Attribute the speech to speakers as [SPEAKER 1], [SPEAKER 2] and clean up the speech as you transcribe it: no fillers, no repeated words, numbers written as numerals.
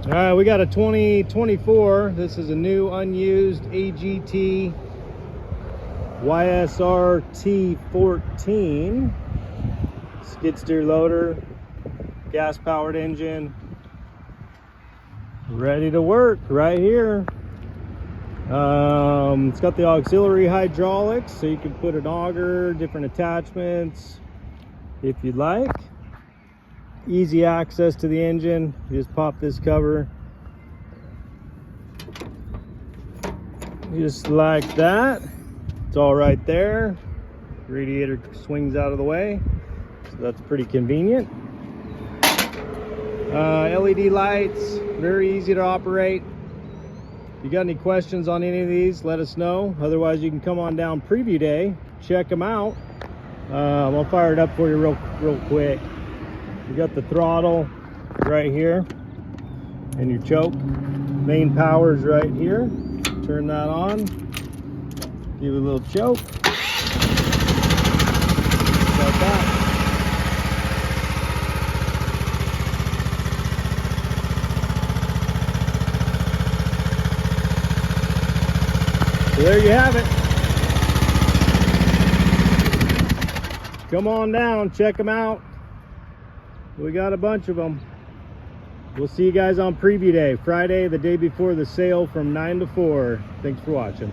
[SPEAKER 1] All right, we got a 2024. This is a new unused AGT YSRT14 skid steer loader, gas powered engine, ready to work right here. It's got the auxiliary hydraulics, so you can put an auger, different attachments if you'd like. Easy access to the engine. You just pop this cover just like that. It's all right there. Radiator swings out of the way, so that's pretty convenient. LED lights, very easy to operate. If you got any questions on any of these, let us know. Otherwise, you can come on down preview day, check them out. I'll fire it up for you real quick. You got the throttle right here and your choke. Main power is right here. Turn that on. Give it a little choke. Just like that. So there you have it. Come on down, check them out. We got a bunch of them. We'll see you guys on preview day, Friday, the day before the sale from 9 to 4. Thanks for watching.